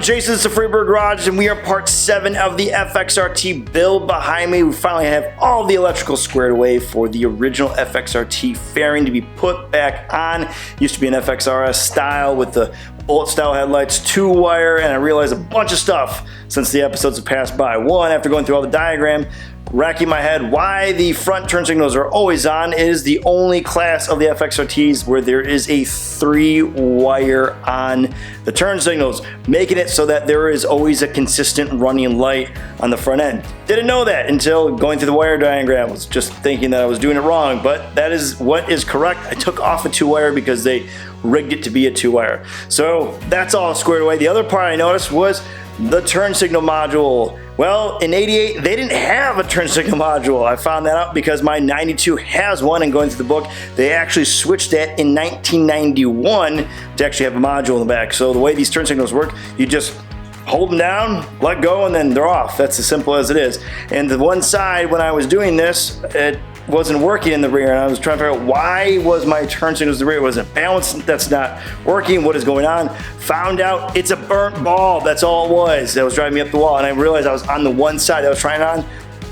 Jason, it's the Freebird Garage, and we are part 7 of the FXRT build. Behind me, we finally have all the electrical squared away for the original FXRT fairing to be put back on. Used to be an FXRS style with the bullet style headlights, 2-wire, and I realized a bunch of stuff since the episodes have passed by. One, after going through all the diagram, racking my head why the front turn signals are always on. It is the only class of the FXRTs where there is a 3-wire on the turn signals, making it so that there is always a consistent running light on the front end. Didn't know that until going through the wire diagram. Was just thinking that I was doing it wrong, but that is what is correct. I took off a 2-wire because they rigged it to be a 2-wire. So that's all squared away. The other part I noticed was the turn signal module. Well, in 88, they didn't have a turn signal module. I found that out because my 92 has one, and going through the book, they actually switched that in 1991 to actually have a module in the back. So the way these turn signals work, you just hold them down, let go, and then they're off. That's as simple as it is. And the one side, when I was doing this, it wasn't working in the rear, and I was trying to figure out why was my turn signals in the rear. Was it balanced? That's not working. What is going on? Found out it's a burnt bulb. That's all it was. That was driving me up the wall, and I realized I was on the one side I was trying on.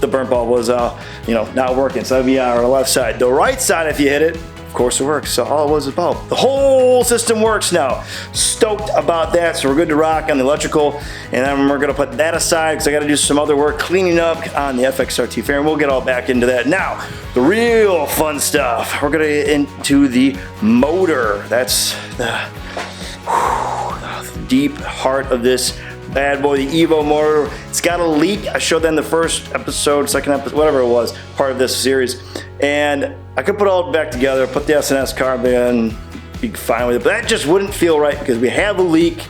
The burnt bulb was, not working. So that'd be on our left side. The right side, if you hit it, of course it works. So all it was a bulb. The whole system works now. Stoked about that. So we're good to rock on the electrical, and then we're gonna put that aside because I got to do some other work cleaning up on the FXRT fairing. We'll get all back into that. Now, the real fun stuff. We're gonna get into the motor. That's the deep heart of this bad boy, the Evo motor. It's got a leak. I showed that in the first episode, second episode, whatever it was, part of this series. And I could put it all back together, put the S&S carb in, be fine with it. But that just wouldn't feel right because we have a leak.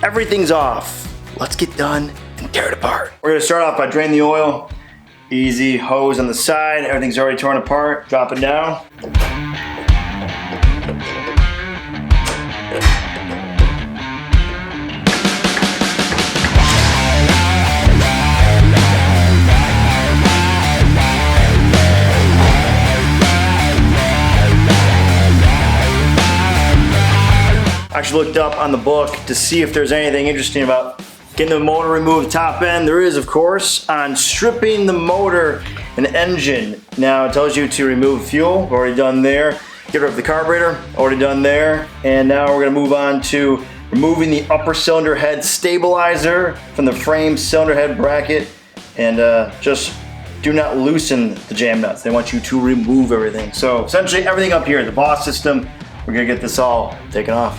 Everything's off. Let's get done and tear it apart. We're gonna start off by draining the oil. Easy hose on the side. Everything's already torn apart. Drop it down. I actually looked up on the book to see if there's anything interesting about getting the motor removed top end. There is, of course, on stripping the motor and engine. Now it tells you to remove fuel, we've already done there. Get rid of the carburetor, already done there. And now we're gonna move on to removing the upper cylinder head stabilizer from the frame cylinder head bracket, and just do not loosen the jam nuts. They want you to remove everything. So essentially everything up here, the boss system, we're gonna get this all taken off.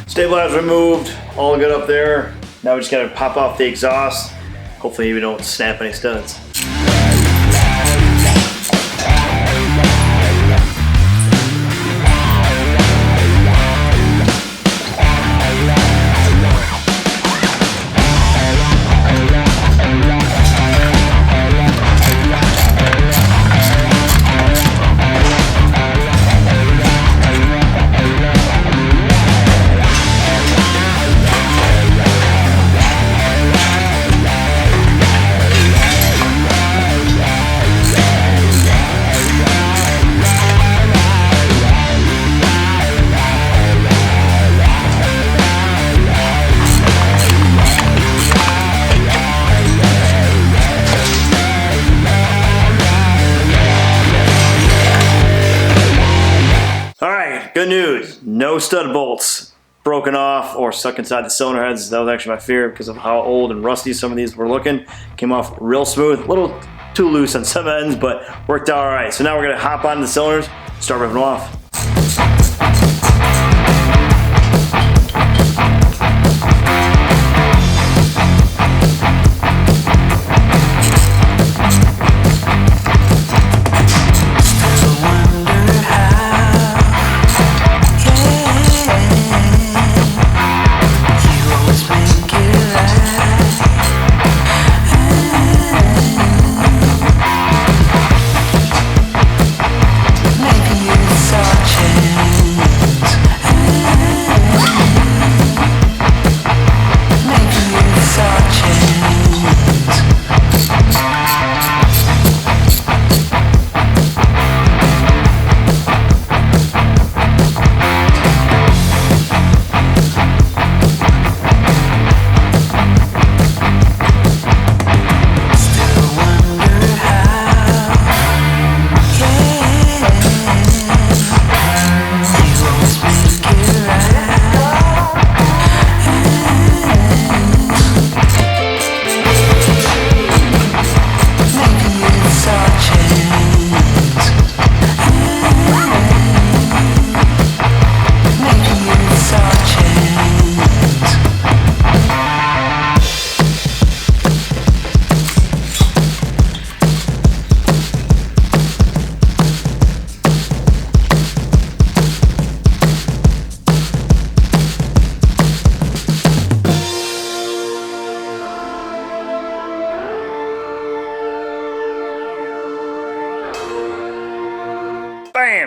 Stabilizer removed, all good up there. Now we just gotta pop off the exhaust. Hopefully we don't snap any studs. Good news, no stud bolts broken off or stuck inside the cylinder heads. That was actually my fear because of how old and rusty some of these were looking. Came off real smooth, a little too loose on some ends, but worked out all right. So now we're gonna hop on the cylinders, start ripping them off.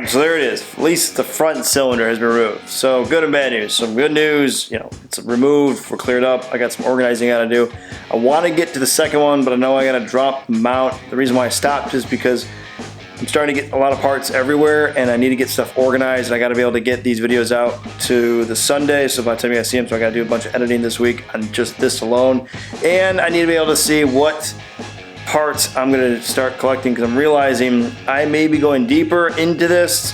bam, so there it is. At least the front cylinder has been removed. So good and bad news. Some good news, you know, it's removed, we're cleared up. I got some organizing I gotta do. I wanna get to the second one, but I know I gotta drop the mount. The reason why I stopped is because I'm starting to get a lot of parts everywhere and I need to get stuff organized. And I gotta be able to get these videos out to the Sunday, so by the time you guys see them, so I gotta do a bunch of editing this week on just this alone. And I need to be able to see what parts I'm gonna start collecting, because I'm realizing I may be going deeper into this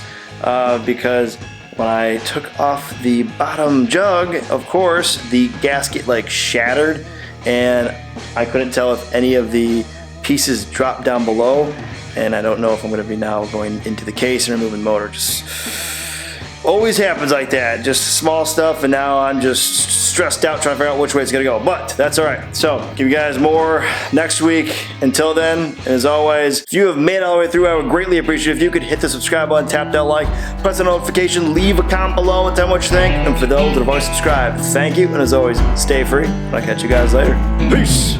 because when I took off the bottom jug, of course, the gasket like shattered and I couldn't tell if any of the pieces dropped down below, and I don't know if I'm gonna be now going into the case and removing the motor. Just always happens like that, just small stuff, and now I'm just stressed out trying to figure out which way it's gonna go, but that's all right. So give you guys more next week. Until then, as always, if you have made it all the way through, I would greatly appreciate it if you could hit the subscribe button, tap that like, press the notification, leave a comment below and tell me what you think. And for those that have already subscribed, thank you, and as always, stay free. I'll catch you guys later. Peace.